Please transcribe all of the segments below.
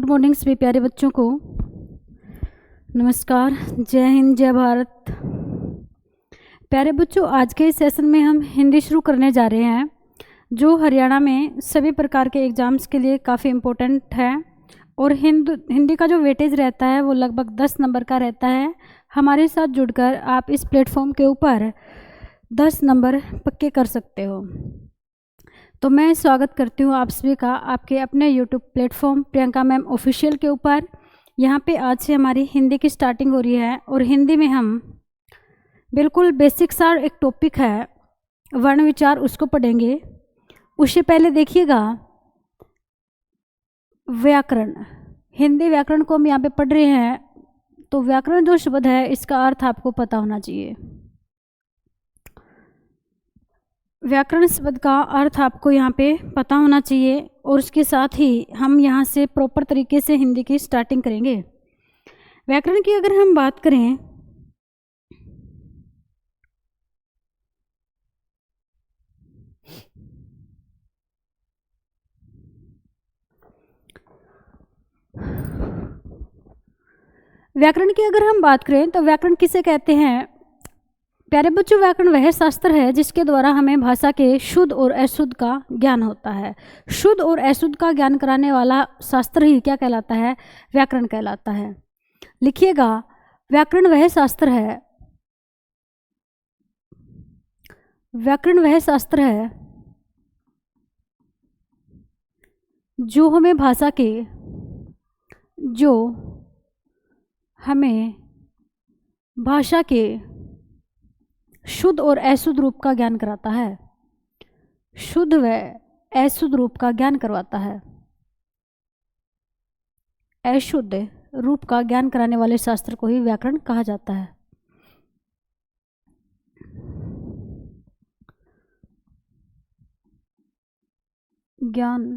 Morning सभी प्यारे बच्चों को नमस्कार। जय हिंद, जय भारत। प्यारे बच्चों, आज के इस सेशन में हम हिंदी शुरू करने जा रहे हैं, जो हरियाणा में सभी प्रकार के एग्ज़ाम्स के लिए काफ़ी इम्पोर्टेंट है। और हिंदी का जो वेटेज रहता है वो लगभग 10 नंबर का रहता है। हमारे साथ जुड़कर आप इस प्लेटफॉर्म के ऊपर 10 नंबर पक्के कर सकते हो। तो मैं स्वागत करती हूँ आप सभी का आपके अपने YouTube platform Priyanka ma'am official के ऊपर। यहाँ पे आज से हमारी हिंदी की स्टार्टिंग हो रही है और हिंदी में हम बिल्कुल बेसिक सा एक टॉपिक है वर्ण विचार, उसको पढ़ेंगे। उससे पहले देखिएगा व्याकरण, हिंदी व्याकरण को हम यहाँ पे पढ़ रहे हैं। तो व्याकरण जो शब्द है इसका अर्थ आपको पता होना चाहिए। व्याकरण शब्द का अर्थ आपको यहाँ पे पता होना चाहिए और उसके साथ ही हम यहाँ से प्रॉपर तरीके से हिंदी की स्टार्टिंग करेंगे। व्याकरण की अगर हम बात करें तो व्याकरण किसे कहते हैं? प्यारे बच्चों, व्याकरण वह शास्त्र है जिसके द्वारा हमें भाषा के शुद्ध और अशुद्ध का ज्ञान होता है। शुद्ध और अशुद्ध का ज्ञान कराने वाला शास्त्र ही क्या कहलाता है? व्याकरण कहलाता है। लिखिएगा, व्याकरण वह शास्त्र है, व्याकरण वह शास्त्र है जो हमें भाषा के शुद्ध और अशुद्ध रूप का ज्ञान कराता है। शुद्ध व अशुद्ध रूप का ज्ञान करवाता है। अशुद्ध रूप का ज्ञान कराने वाले शास्त्र को ही व्याकरण कहा जाता है। ज्ञान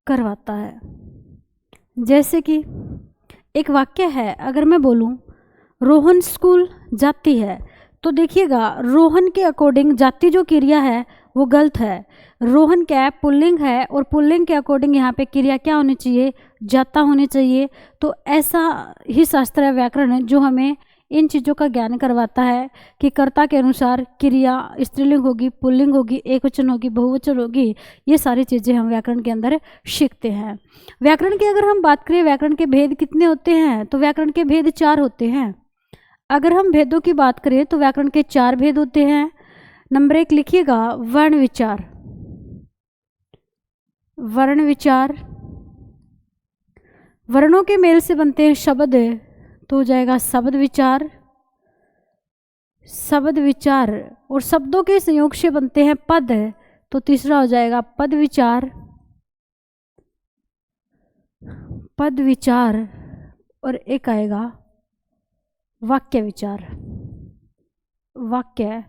करवाता है। जैसे कि एक वाक्य है, अगर मैं बोलूं रोहन स्कूल जाती है, तो देखिएगा रोहन के अकॉर्डिंग जाती जो क्रिया है वो गलत है। रोहन क्या है? पुल्लिंग है, और पुल्लिंग के अकॉर्डिंग यहाँ पे क्रिया क्या होनी चाहिए? जाता होनी चाहिए। तो ऐसा ही शास्त्र है व्याकरण जो हमें इन चीज़ों का ज्ञान करवाता है कि कर्ता के अनुसार क्रिया स्त्रीलिंग होगी, पुल्लिंग होगी, एकवचन होगी, बहुवचन होगी। ये सारी चीज़ें हम व्याकरण के अंदर सीखते हैं। व्याकरण की अगर हम बात करें, व्याकरण के भेद कितने होते हैं? तो व्याकरण के भेद 4 होते हैं। अगर हम भेदों की बात करें तो व्याकरण के 4 भेद होते हैं। नंबर 1 लिखिएगा, वर्ण विचार। वर्ण विचार, वर्णों के मेल से बनते हैं शब्द, तो हो जाएगा शब्द विचार। शब्द विचार, और शब्दों के संयोग से बनते हैं पद, तो तीसरा हो जाएगा पद विचार। पद विचार, और एक आएगा वाक्य विचार। वाक्य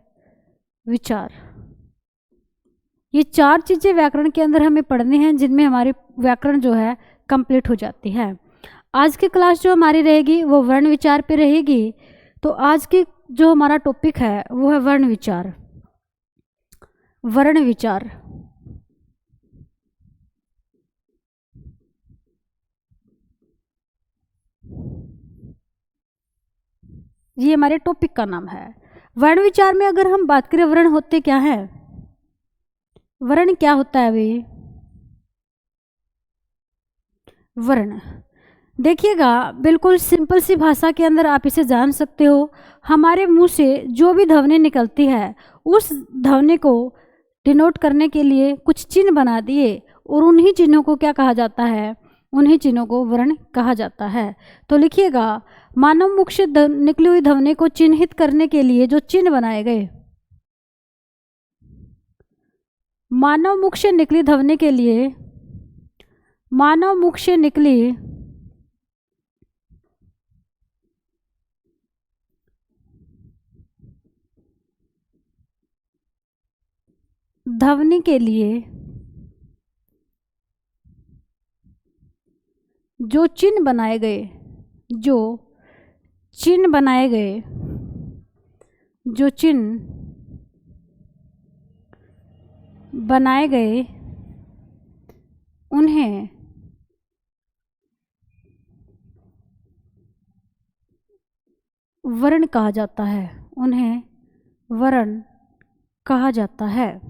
विचार, ये 4 चीज़ें व्याकरण के अंदर हमें पढ़नी हैं, जिनमें हमारी व्याकरण जो है कंप्लीट हो जाती है। आज की क्लास जो हमारी रहेगी वो वर्ण विचार पे रहेगी। तो आज की जो हमारा टॉपिक है वो है वर्ण विचार। वर्ण विचार, ये हमारे टॉपिक का नाम है। वर्ण विचार में अगर हम बात करें, वर्ण होते क्या है? वर्ण क्या होता है भाई? वर्ण देखिएगा, बिल्कुल सिंपल सी भाषा के अंदर आप इसे जान सकते हो। हमारे मुंह से जो भी ध्वनि निकलती है उस ध्वनि को डिनोट करने के लिए कुछ चिन्ह बना दिए, और उन्हीं चिन्हों को क्या कहा जाता है? उन्हीं चिन्हों को वर्ण कहा जाता है। तो लिखिएगा, मानव मुख से निकली हुई ध्वनि को चिन्हित करने के लिए जो चिन्ह बनाए गए, मानव मुख से निकली ध्वनि के लिए, मानव मुख से निकली ध्वनि के लिए जो चिन्ह बनाए गए, जो चिन्ह बनाए गए, जो चिन्ह बनाए गए उन्हें वर्ण कहा जाता है, उन्हें वर्ण कहा जाता है।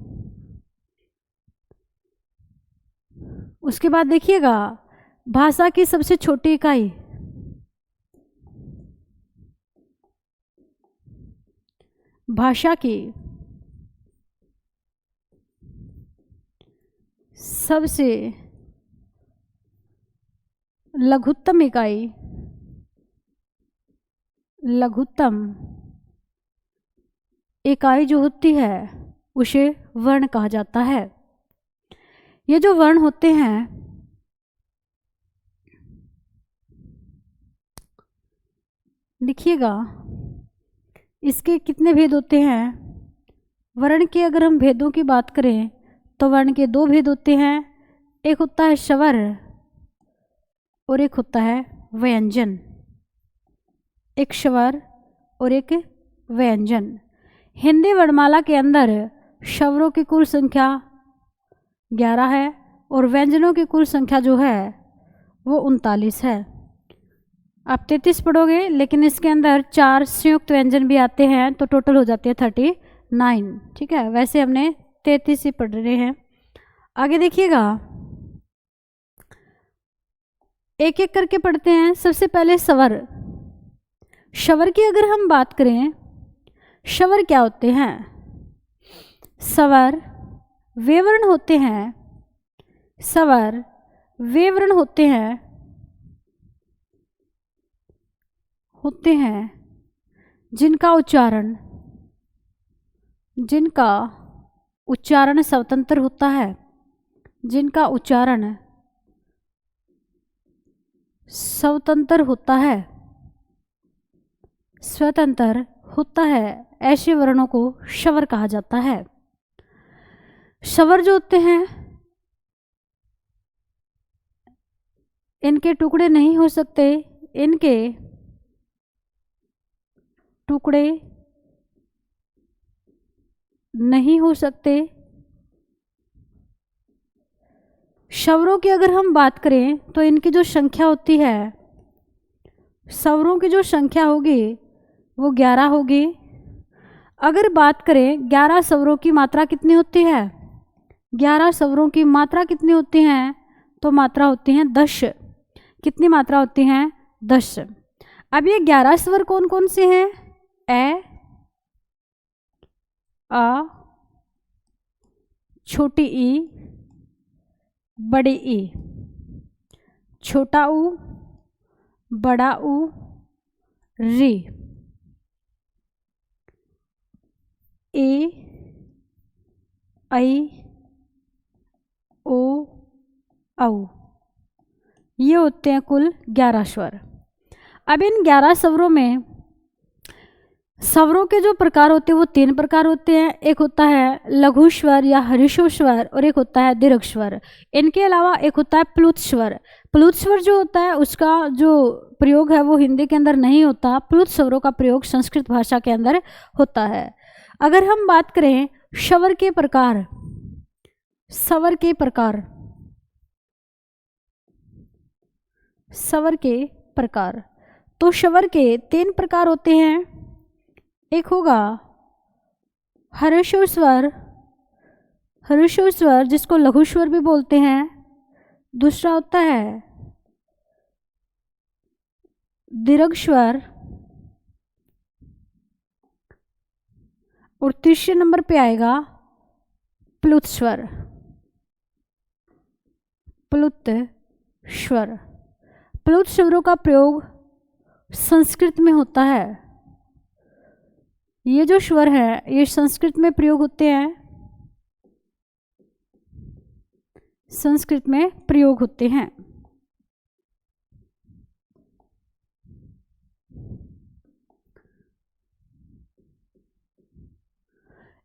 उसके बाद देखिएगा, भाषा की सबसे छोटी इकाई, भाषा की सबसे लघुत्तम इकाई, लघुत्तम इकाई जो होती है उसे वर्ण कहा जाता है। ये जो वर्ण होते हैं देखिएगा, इसके कितने भेद होते हैं। वर्ण के अगर हम भेदों की बात करें तो वर्ण के दो भेद होते हैं, एक होता है स्वर और एक होता है व्यंजन। एक स्वर और एक व्यंजन। हिंदी वर्णमाला के अंदर स्वरों की कुल संख्या 11 है और व्यंजनों की कुल संख्या जो है वो 39 है। आप 33 पढ़ोगे, लेकिन इसके अंदर 4 संयुक्त व्यंजन भी आते हैं तो टोटल हो जाती है 39। ठीक है, वैसे हमने 33 ही पढ़ रहे हैं। आगे देखिएगा, एक एक करके पढ़ते हैं। सबसे पहले स्वर। स्वर की अगर हम बात करें, स्वर क्या होते हैं? स्वर वे वर्ण होते हैं, स्वर वे वर्ण होते हैं जिनका उच्चारण स्वतंत्र होता है, जिनका उच्चारण स्वतंत्र होता है, स्वतंत्र होता है, ऐसे वर्णों को स्वर कहा जाता है। स्वर जो होते हैं इनके टुकड़े नहीं हो सकते, इनके टुकड़े नहीं हो सकते। स्वरों की अगर हम बात करें तो इनकी जो संख्या होती है, स्वरों की जो संख्या होगी वो 11 होगी। अगर बात करें 11 स्वरों की मात्रा कितनी होती है, 11 स्वरों की मात्रा कितनी होती हैं, तो मात्रा होती हैं 10। कितनी मात्रा होती हैं? 10। अब ये 11 स्वर कौन कौन से हैं? ए, आ, छोटी ई, बड़ी ई, छोटा ऊ, बड़ा ऊ, री, ए, आई, ओ, औ। ये होते हैं कुल 11 स्वर। अब इन 11 स्वरों में स्वरों के जो प्रकार होते हैं वो 3 प्रकार होते हैं। एक होता है लघु स्वर या हर्षो स्वर और एक होता है दीर्घ स्वर। इनके अलावा एक होता है प्लुत स्वर। प्लुत स्वर जो होता है उसका जो प्रयोग है वो हिंदी के अंदर नहीं होता, प्लुत स्वरों का प्रयोग संस्कृत भाषा के अंदर होता है। अगर हम बात करें स्वर के प्रकार, स्वर के प्रकार, स्वर के प्रकार, तो स्वर के 3 प्रकार होते हैं। एक होगा हर्षो स्वर, हर्षो स्वर जिसको लघु स्वर भी बोलते हैं। दूसरा होता है दीर्घ स्वर और तीसरे नंबर पे आएगा प्लुत स्वर, प्लुत स्वर। प्लुत स्वरों का प्रयोग संस्कृत में होता है। ये जो स्वर है ये संस्कृत में प्रयोग होते हैं, संस्कृत में प्रयोग होते हैं।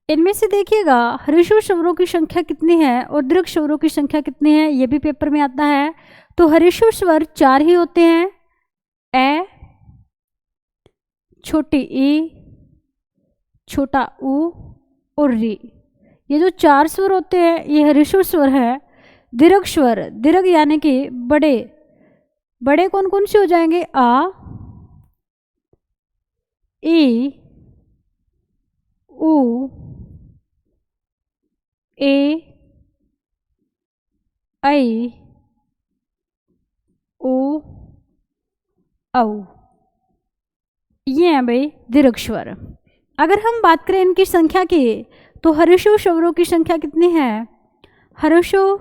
इनमें से देखिएगा हर्षो स्वरों की संख्या कितनी है और दीर्घ स्वरों की संख्या कितनी है, ये भी पेपर में आता है। तो हर्षो स्वर 4 ही होते हैं, ए, छोटी ई, छोटा ऊ और री। ये जो 4 स्वर होते हैं ये हर्षो स्वर है। दीर्घ स्वर, दीर्घ यानी कि बड़े, बड़े कौन कौन से हो जाएंगे? आ, ई, उ, ए, ऐ, ओ, औ। ये हैं भाई दीर्घ स्वर। अगर हम बात करें इनकी संख्या की, तो ह्रस्व स्वरों की संख्या कितनी है? ह्रस्व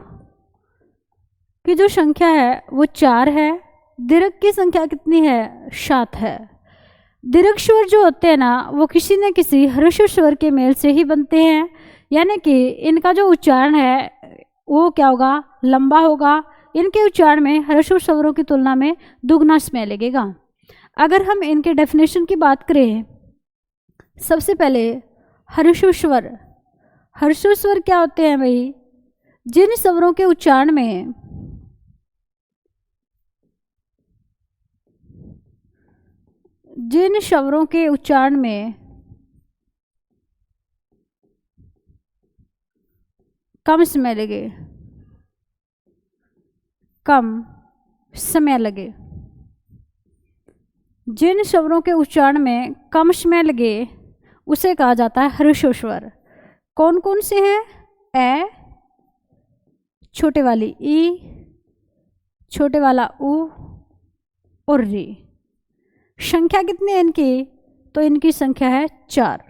की जो संख्या है वो 4 है। दीर्घ की संख्या कितनी है? 7 है। दीर्घ स्वर जो होते हैं ना, वो किसी न किसी ह्रस्व स्वर के मेल से ही बनते हैं, यानी कि इनका जो उच्चारण है वो क्या होगा? लंबा होगा। इनके उच्चारण में ह्रस्व स्वरों की तुलना में दुगना समय लगेगा। अगर हम इनके डेफिनेशन की बात करें, सबसे पहले ह्रस्व स्वर। ह्रस्व स्वर क्या होते हैं भाई? जिन स्वरों के उच्चारण में कम समय लगे, जिन स्वरों के उच्चारण में कम समय लगे उसे कहा जाता है ह्रस्व स्वर। कौन कौन से हैं? ए, छोटे वाली ई, छोटे वाला उ और री। संख्या कितनी है इनकी? तो इनकी संख्या है 4।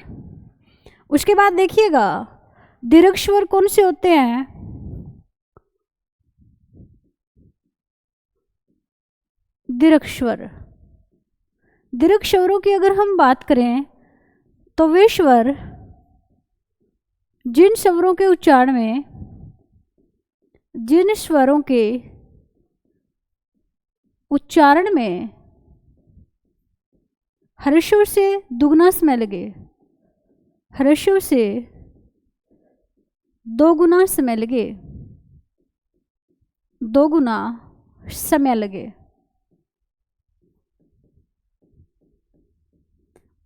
उसके बाद देखिएगा दीर्घ स्वर कौन से होते हैं? दीर्घ स्वर। दीर्घ स्वरों की अगर हम बात करें तो वे स्वर जिन स्वरों के उच्चारण में ह्रस्व से दुगना समय लगे, ह्रस्व से 2 गुना समय लगे, 2 गुना समय लगे,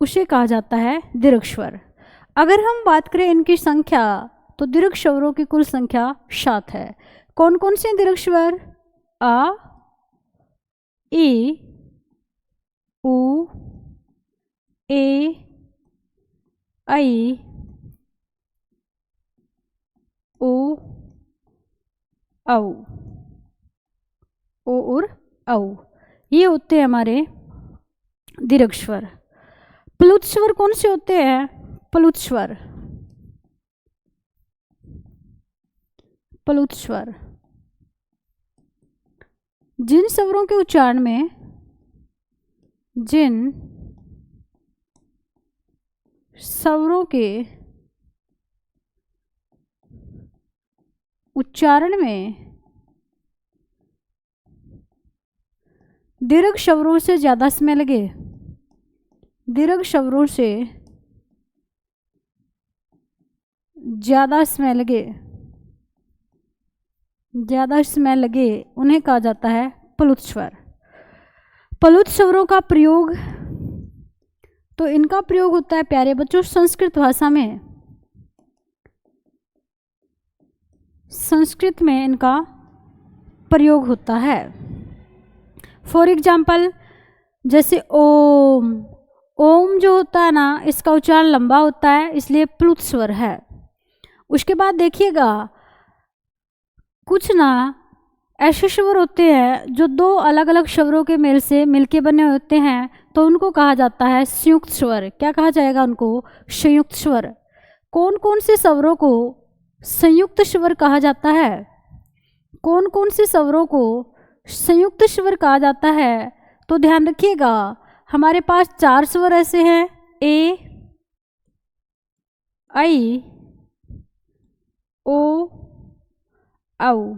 उसे कहा जाता है दीर्घ स्वर। अगर हम बात करें इनकी संख्या, तो दीर्घ स्वरों की कुल संख्या 7 है। कौन कौन से दीर्घ स्वर? आ, ई, उ, ए, ऐ, ओ, औ, ओ और औ। ये होते हैं हमारे दीर्घ स्वर। प्लुत स्वर कौन से होते हैं? प्लुत स्वर। प्लुत स्वर जिन स्वरों के उच्चारण में दीर्घ स्वरों से ज़्यादा समय लगे, दीर्घ स्वरों से ज़्यादा समय लगे उन्हें कहा जाता है प्लुत स्वर। प्लुत स्वरों का प्रयोग, तो इनका प्रयोग होता है प्यारे बच्चों संस्कृत भाषा में। संस्कृत में इनका प्रयोग होता है। फॉर एग्जाम्पल जैसे ओम, ओम जो होता है ना, इसका उच्चारण लंबा होता है, इसलिए प्लुत स्वर है। उसके बाद देखिएगा कुछ ना ऐसे स्वर होते हैं जो 2 अलग अलग स्वरों के मेल से मिलके बने होते हैं, तो उनको कहा जाता है संयुक्त स्वर। क्या कहा जाएगा उनको? संयुक्त स्वर। कौन कौन से स्वरों को संयुक्त स्वर कहा जाता है? कौन कौन से स्वरों को संयुक्त स्वर कहा जाता है? तो ध्यान रखिएगा हमारे पास 4 स्वर ऐसे हैं, ए, ऐ, ओ, औ।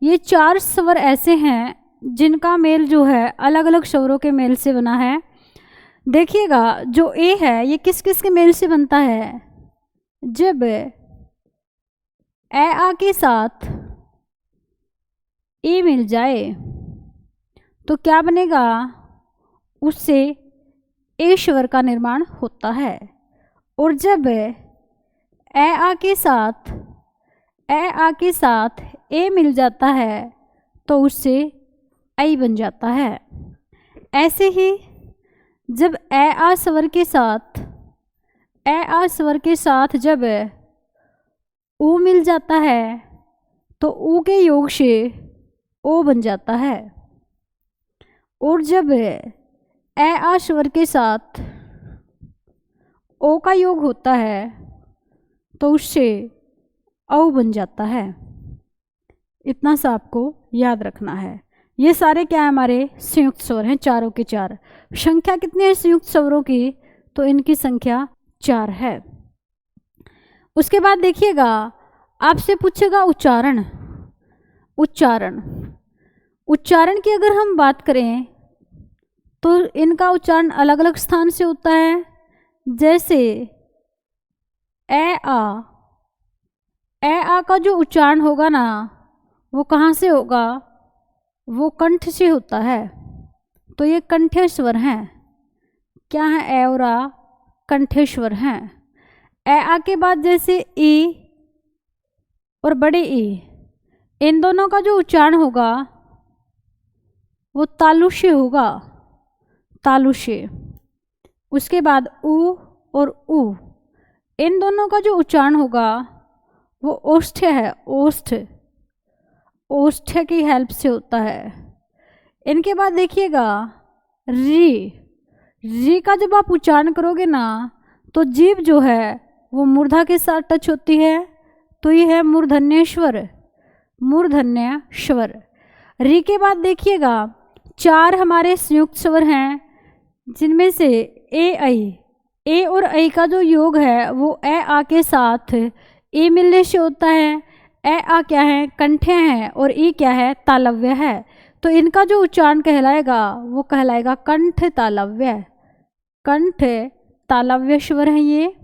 ये 4 स्वर ऐसे हैं जिनका मेल जो है अलग अलग स्वरों के मेल से बना है। देखिएगा जो ए है ये किस किस के मेल से बनता है? जब ए आ के साथ ए मिल जाए तो क्या बनेगा? उससे ए स्वर का निर्माण होता है। और जब ए आ के साथ ए आ के साथ ए मिल जाता है तो उससे ऐ बन जाता है। ऐसे ही जब ए आ स्वर के साथ जब ऊ मिल जाता है तो ऊ के योग से ओ बन जाता है। और जब ए आ स्वर के साथ ओ का योग होता है तो उससे औ बन जाता है। इतना सा आपको याद रखना है। ये सारे क्या है, हमारे संयुक्त स्वर हैं, चारों के चार। संख्या कितनी है संयुक्त स्वरों की? तो इनकी संख्या 4 है। उसके बाद देखिएगा, आपसे पूछेगा उच्चारण। उच्चारण की अगर हम बात करें तो इनका उच्चारण अलग अलग स्थान से होता है। जैसे ए आ का जो उच्चारण होगा ना, वो कहाँ से होगा? वो कंठ से होता है। तो ये कंठ्य स्वर हैं। क्या है? ए और आ कंठ्य स्वर हैं। ए आ के बाद जैसे ई और बड़े ई, इन दोनों का जो उच्चारण होगा वो तालुष्य होगा, तालुष्य। उसके बाद ऊ और ऊ, इन दोनों का जो उच्चारण होगा वो ओष्ठ्य है, ओष्ठ्य की हेल्प से होता है। इनके बाद देखिएगा री का जब आप उच्चारण करोगे ना तो जीभ जो है वो मूर्धा के साथ टच होती है, तो ये है मूर्धन्य स्वर। री के बाद देखिएगा 4 हमारे संयुक्त स्वर हैं, जिनमें से ए और ऐ का जो योग है वो ए आ के साथ ए मिलने से होता है। ए आ क्या है? कंठ्य है, और ई क्या है? तालव्य है। तो इनका जो उच्चारण कहलाएगा वो कहलाएगा कंठ तालव्य स्वर है ये।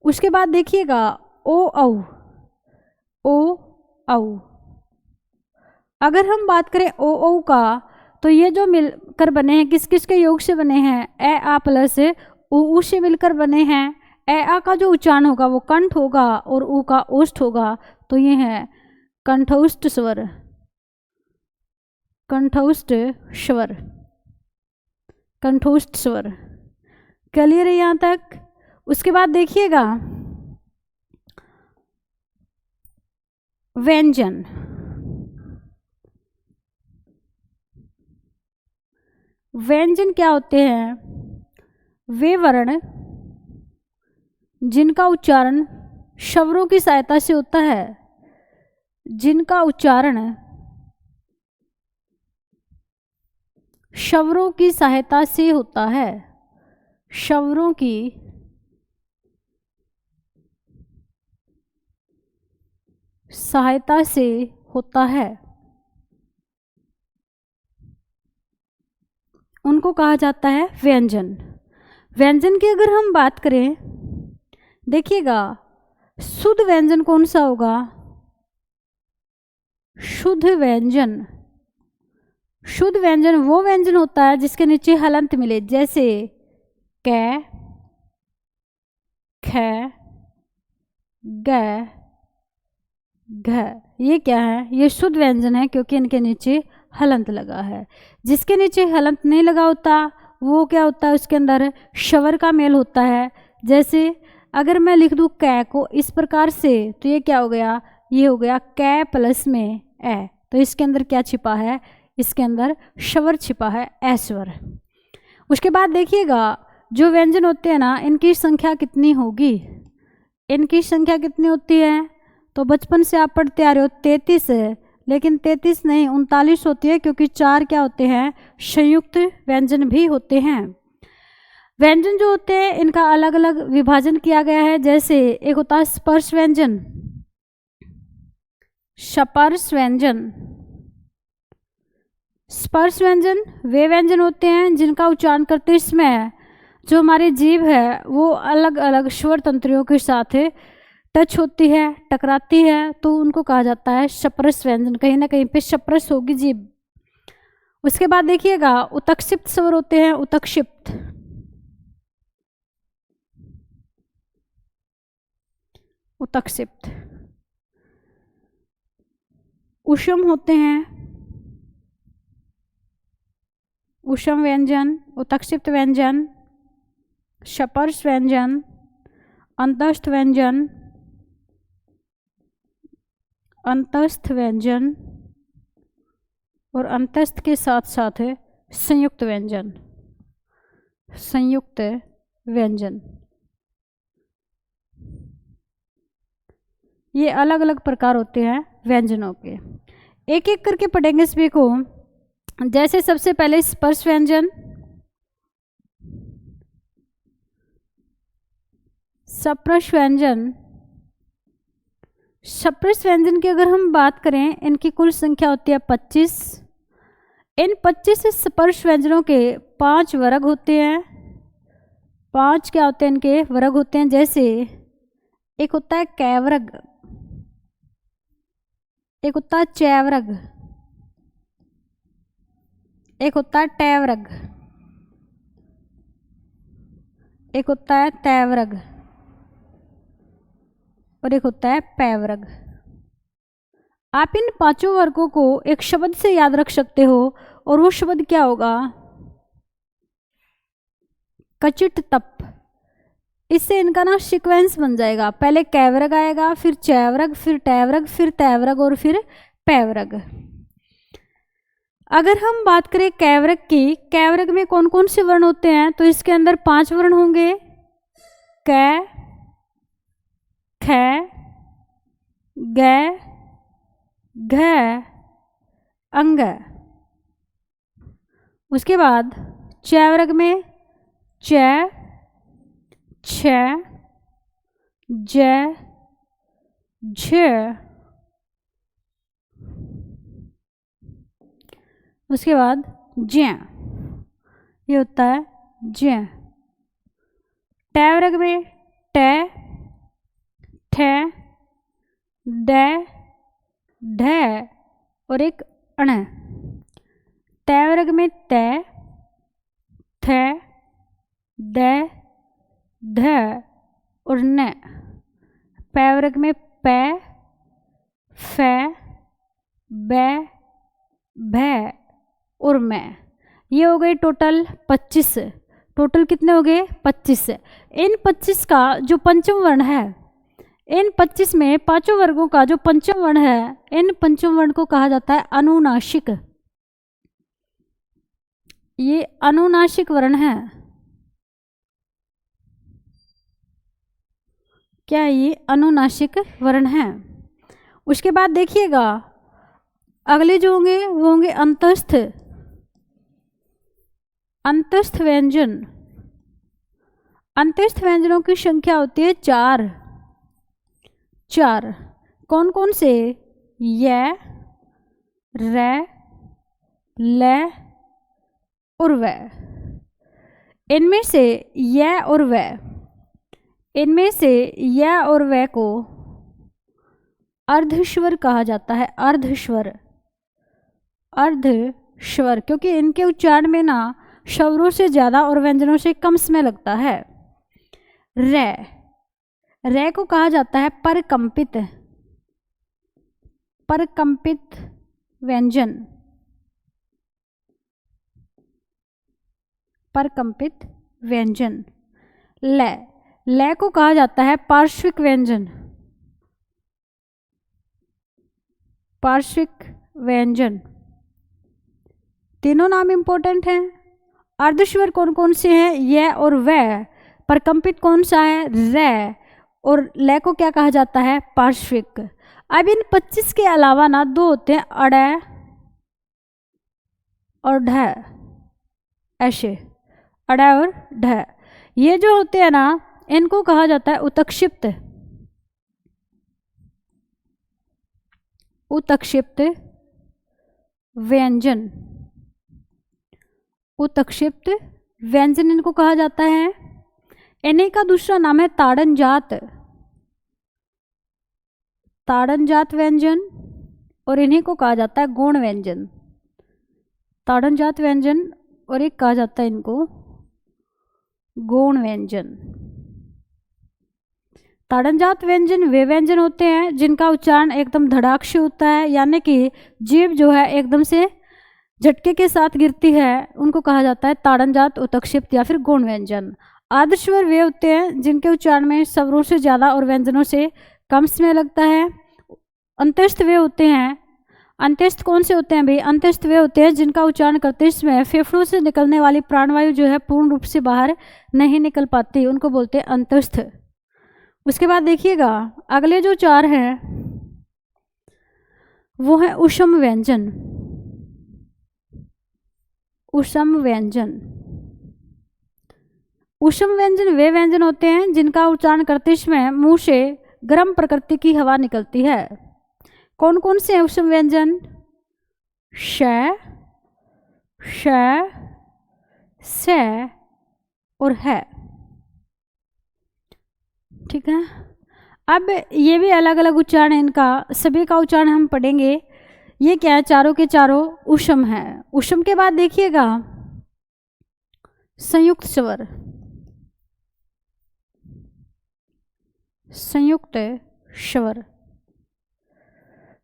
उसके बाद देखिएगा ओ औ। अगर हम बात करें ओ औ का, तो ये जो मिलकर बने हैं किस किस के योग से बने हैं? ए आ प्लस ऊ से मिलकर बने हैं। ए आ का जो उच्चारण होगा वो कंठ होगा और ऊ का ओष्ठ होगा, तो ये है कंठौष्ठ स्वर। क्लियर है यहाँ तक? उसके बाद देखिएगा व्यंजन। व्यंजन क्या होते हैं? वे वर्ण जिनका उच्चारण स्वरों की सहायता से होता है, जिनका उच्चारण स्वरों की सहायता से होता है, स्वरों की सहायता से होता है, उनको कहा जाता है व्यंजन। व्यंजन की अगर हम बात करें, देखिएगा शुद्ध व्यंजन कौन सा होगा? शुद्ध व्यंजन वो व्यंजन होता है जिसके नीचे हलंत मिले, जैसे कै, ख, ग, घ। ये क्या है? ये शुद्ध व्यंजन है क्योंकि इनके नीचे हलंत लगा है। जिसके नीचे हलंत नहीं लगा होता वो क्या होता है? उसके अंदर स्वर का मेल होता है। जैसे अगर मैं लिख दूँ कै को इस प्रकार से, तो ये क्या हो गया? ये हो गया कै प्लस में ए। तो इसके अंदर क्या छिपा है? इसके अंदर स्वर छिपा है, ए स्वर। उसके बाद देखिएगा जो व्यंजन होते हैं ना, इनकी संख्या कितनी होगी? इनकी संख्या कितनी होती है? तो बचपन से आप पढ़ते आ रहे हो 33 है, लेकिन 33 नहीं 39 होती है, क्योंकि 4 क्या होते हैं? संयुक्त व्यंजन भी होते हैं। व्यंजन जो होते हैं इनका अलग अलग विभाजन किया गया है। जैसे एक होता है स्पर्श व्यंजन, स्पर्श व्यंजन। स्पर्श व्यंजन वे व्यंजन होते हैं जिनका उच्चारण करते समय जो हमारी जीभ है वो अलग अलग स्वर तंत्रियों के साथ टच होती है, टकराती है, तो उनको कहा जाता है स्पर्श व्यंजन। कहीं ना कहीं पे स्पर्श होगी जीभ। उसके बाद देखिएगा उत्क्षिप्त स्वर होते हैं, उत्क्षिप्त। उष्म होते हैं, उष्म व्यंजन, उत्क्षिप्त व्यंजन, स्पर्श व्यंजन, अंतस्थ व्यंजन, अंतस्थ व्यंजन और अंतस्थ के साथ साथ है संयुक्त व्यंजन, संयुक्त व्यंजन। ये अलग अलग प्रकार होते हैं व्यंजनों के। एक एक करके पढ़ेंगे इसमें को। जैसे सबसे पहले स्पर्श व्यंजन, सप्रश व्यंजन। सप्रश व्यंजन की अगर हम बात करें, इनकी कुल संख्या होती है 25। इन 25 स्पर्श व्यंजनों के 5 वर्ग होते हैं। 5 क्या होते हैं इनके वर्ग होते हैं। जैसे एक होता है कैवर्ग, एक होता है चैवर्ग, एक होता है टैवर्ग, एक होता है तैवर्ग और एक होता है पैवर्ग। आप इन 5 वर्गों को एक शब्द से याद रख सकते हो और वो शब्द क्या होगा? कचिट तप। इससे इनका ना सीक्वेंस बन जाएगा। पहले कैवर्ग आएगा, फिर चैवर्ग, फिर टैवर्ग, फिर तैवर्ग और फिर पैवर्ग। अगर हम बात करें कैवर्ग की, कैवर्ग में कौन कौन से वर्ण होते हैं? तो इसके अंदर 5 वर्ण होंगे। कै, ख, ग, घ, अंग। उसके बाद चैवर्ग में च, छ, ज, झ। उसके बाद ज्य, ये होता है ज्य। टैवर्ग में ट, ठ, ड, ढ और एक अण। तैवर्ग में त, थ, द, ध और न। पैवर्ग में प, फ, ब, भ और मैं। ये हो गए टोटल 25। टोटल कितने हो गए? 25। इन 25 का जो पंचम वर्ण है, इन 25 में 5 वर्गों का जो पंचम वर्ण है, इन पंचम वर्ण को कहा जाता है अनुनासिक। ये अनुनासिक वर्ण है। क्या ये अनुनासिक वर्ण है? उसके बाद देखिएगा अगले जो होंगे वो होंगे अंतस्थ। अंतस्थ व्यंजन। अंतस्थ व्यंजनों की संख्या होती है 4। 4 कौन कौन से? य, र, ल और व। इनमें से य और व, इनमें से य और व को अर्धस्वर कहा जाता है। अर्धस्वर, अर्धस्वर, क्योंकि इनके उच्चारण में ना स्वरों से ज़्यादा और व्यंजनों से कम समय लगता है। र, र को कहा जाता है परकंपित, परकंपित व्यंजन, परकंपित व्यंजन। ल, ल को कहा जाता है पार्श्विक व्यंजन, पार्श्विक व्यंजन। तीनों नाम इंपॉर्टेंट हैं। अर्धस्वर कौन कौन से हैं? य और व। परकंपित कौन सा है? र। और ल को क्या कहा जाता है? पार्श्विक। अब इन 25 के अलावा ना 2 होते हैं, अड़ और ढ। ऐसे अड़ और ढ, ये जो होते हैं ना, इनको कहा जाता है उत्क्षिप्त। उत्क्षिप्त व्यंजन, उत्क्षिप्त व्यंजन इनको कहा जाता है। इन्हीं का दूसरा नाम है ताड़नजात, ताड़नजात व्यंजन। और इन्हीं को कहा जाता है गौण व्यंजन। ताड़नजात व्यंजन और एक कहा जाता है इनको गौण व्यंजन। ताड़नजात व्यंजन वे व्यंजन होते हैं जिनका उच्चारण एकदम धड़ाक से होता है, यानी कि जीभ जो है एकदम से झटके के साथ गिरती है, उनको कहा जाता है ताड़नजात, उत्क्षिप्त या फिर गौण व्यंजन। आर्धस्वर वे होते हैं जिनके उच्चारण में स्वरों से ज़्यादा और व्यंजनों से कम समय लगता है। अंत्यस्थ वे होते हैं, अंत्यस्थ कौन से होते हैं भाई? अंत्यस्थ वे होते हैं जिनका उच्चारण करते समय फेफड़ों से निकलने वाली प्राणवायु जो है पूर्ण रूप से बाहर नहीं निकल पाती, उनको बोलते हैं अंत्यस्थ। उसके बाद देखिएगा अगले जो 4 हैं वो है उष्म व्यंजन। उष्म व्यंजन, उष्म व्यंजन वे व्यंजन होते हैं जिनका उच्चारण करते समय मुंह से गर्म प्रकृति की हवा निकलती है। कौन कौन से हैं उष्म व्यंजन? श, श, से और है। ठीक है, अब ये भी अलग अलग उच्चारण है इनका, सभी का उच्चारण हम पढ़ेंगे। ये क्या है? चारों के चारों उष्म है। उष्म के बाद देखिएगा संयुक्त स्वर, संयुक्त स्वर।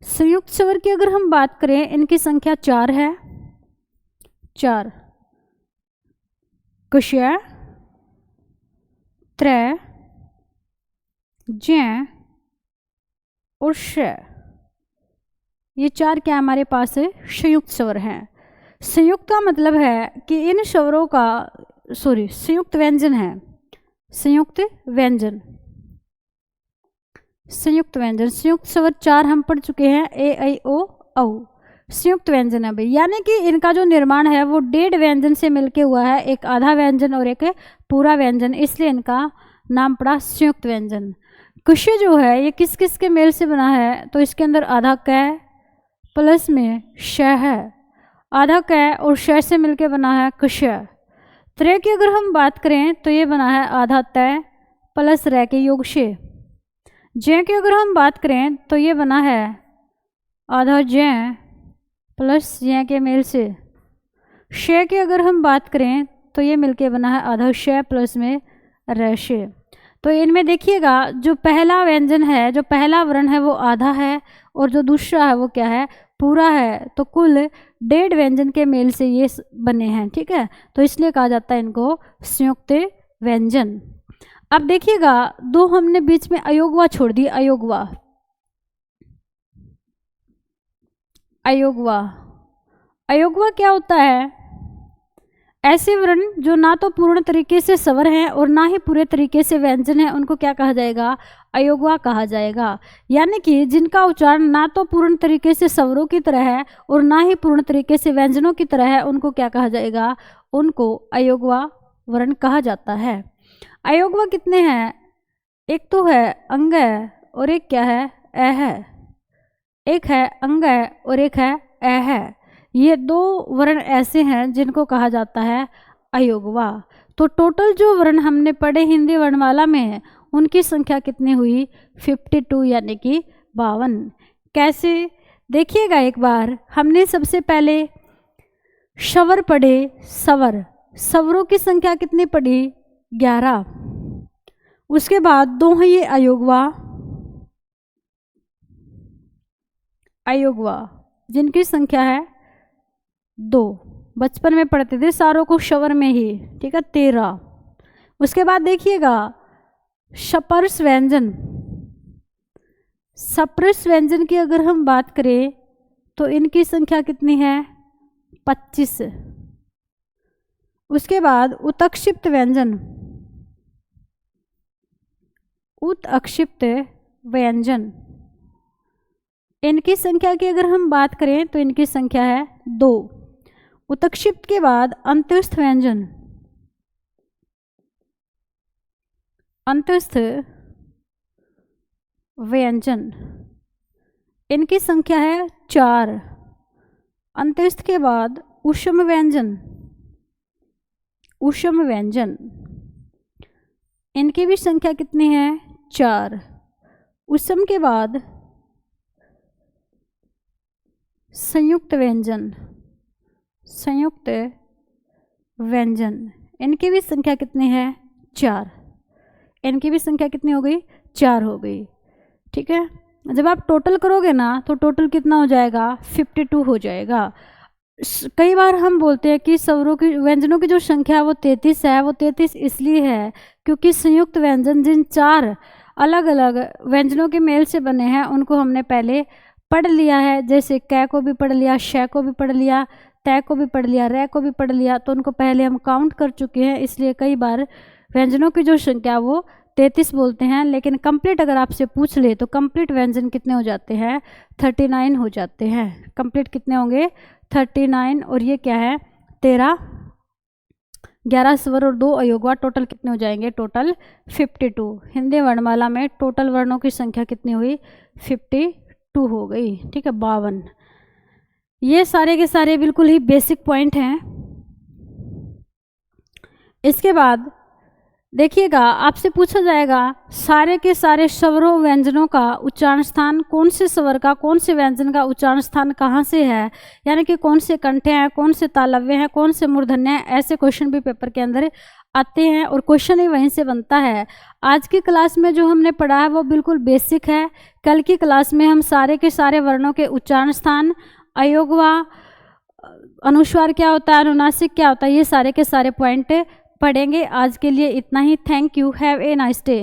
संयुक्त स्वर की अगर हम बात करें, इनकी संख्या 4 है। 4 कुश, त्रय, ज्ञ और श। ये 4 क्या हमारे पास है? संयुक्त स्वर हैं। संयुक्त का मतलब है कि इन स्वरों का संयुक्त व्यंजन है। संयुक्त व्यंजन, संयुक्त व्यंजन, संयुक्त स्वर 4 हम पढ़ चुके हैं, ए ऐ ओ औ। संयुक्त व्यंजन है भाई, यानी कि इनका जो निर्माण है वो 1.5 व्यंजन से मिलके हुआ है, एक आधा व्यंजन और एक पूरा व्यंजन, इसलिए इनका नाम पड़ा संयुक्त व्यंजन। कुश जो है ये किस किस के मेल से बना है? तो इसके अंदर आधा क प्लस में श है, आधा क और श से मिलके बना है कुश। त्रय की अगर हम बात करें तो ये बना है आधा तय प्लस र के योग से। ज्ञ की अगर हम बात करें तो ये बना है आधा ज्ञ प्लस ज्ञ के मेल से। श की अगर हम बात करें तो ये मिलके बना है आधा श प्लस में र से। तो इनमें देखिएगा जो पहला व्यंजन है, जो पहला वर्ण है वो आधा है और जो दूसरा है वो क्या है? पूरा है। तो कुल 1.5 व्यंजन के मेल से ये बने हैं। ठीक है, तो इसलिए कहा जाता है इनको संयुक्त व्यंजन। अब देखिएगा 2 हमने बीच में अयोगवा छोड़ दी। अयोगवा, अयोगवा, अयोगवा क्या होता है? ऐसे वर्ण जो ना तो पूर्ण तरीके से स्वर हैं और ना ही पूरे तरीके से व्यंजन है, उनको क्या कहा जाएगा? अयोगवा कहा जाएगा। यानी कि जिनका उच्चारण ना तो पूर्ण तरीके से स्वरों की तरह है और ना ही पूर्ण तरीके से व्यंजनों की तरह है, उनको क्या कहा जाएगा? उनको अयोगवा वर्ण कहा जाता है। अयोगवा कितने हैं? एक तो है अंग और एक क्या है? अ है। एक है अंग और एक है अ है। ये 2 वर्ण ऐसे हैं जिनको कहा जाता है अयोगवा। तो टोटल जो वर्ण हमने पढ़े हिंदी वर्णमाला में, उनकी संख्या कितनी हुई? 52, यानी कि 52। कैसे? देखिएगा एक बार, हमने सबसे पहले स्वर पढ़े। स्वर, स्वरों की संख्या कितनी पढ़ी? 11। उसके बाद 2 है ये अयोगवा, अयोगवा जिनकी संख्या है 2। बचपन में पढ़ते थे सारों को स्वर में ही। ठीक है, 13। उसके बाद देखिएगा सपर्श व्यंजन। सपर्श व्यंजन की अगर हम बात करें तो इनकी संख्या कितनी है? 25। उसके बाद उत्क्षिप्त व्यंजन, उत्क्षिप्त व्यंजन, इनकी संख्या की अगर हम बात करें तो इनकी संख्या है 2। उत्क्षिप्त के बाद अंत्यस्थ व्यंजन, अंत्यस्थ व्यंजन, इनकी संख्या है 4। अंत्यस्थ के बाद उष्म व्यंजन, उष्म व्यंजन, इनकी भी संख्या कितनी है? 4। उष्म के बाद संयुक्त व्यंजन, संयुक्त व्यंजन, इनकी भी संख्या कितनी है? 4। इनकी भी संख्या कितनी हो गई? 4 हो गई। ठीक है, जब आप टोटल करोगे ना तो टोटल कितना हो जाएगा, 52 हो जाएगा। कई बार हम बोलते हैं कि स्वरों की व्यंजनों की जो संख्या है वो 33 है। वो 33 इसलिए है क्योंकि संयुक्त व्यंजन जिन 4 अलग अलग व्यंजनों के मेल से बने हैं उनको हमने पहले पढ़ लिया है। जैसे कै को भी पढ़ लिया, श को भी पढ़ लिया, तय को भी पढ़ लिया, रै को भी पढ़ लिया, तो उनको पहले हम काउंट कर चुके हैं। इसलिए कई बार व्यंजनों की जो संख्या वो 33 बोलते हैं। लेकिन कंप्लीट अगर आपसे पूछ ले तो कंप्लीट व्यंजन कितने हो जाते हैं, 39 हो जाते हैं। कंप्लीट कितने होंगे, 39। और ये क्या है, 13, 11 स्वर और 2 अयोगवा, टोटल कितने हो जाएंगे, टोटल 52। हिंदी वर्णमाला में टोटल वर्णों की संख्या कितनी हुई, 52 हो गई। ठीक है, 52। ये सारे के सारे बिल्कुल ही बेसिक पॉइंट हैं। इसके बाद देखिएगा, आपसे पूछा जाएगा सारे के सारे स्वरों व्यंजनों का उच्चारण स्थान, कौन से स्वर का, कौन से व्यंजन का उच्चारण स्थान कहाँ से है, यानी कि कौन से कंठे हैं, कौन से तालव्य हैं, कौन से मूर्धन्य हैं। ऐसे क्वेश्चन भी पेपर के अंदर आते हैं और क्वेश्चन ही वहीं से बनता है। आज की क्लास में जो हमने पढ़ा है वो बिल्कुल बेसिक है। कल की क्लास में हम सारे के सारे वर्णों के उच्चारण स्थान, अयोगवा, अनुस्वार क्या होता है, अनुनासिक क्या होता है, ये सारे के सारे पॉइंट पढ़ेंगे। आज के लिए इतना ही। Thank you, have a nice day.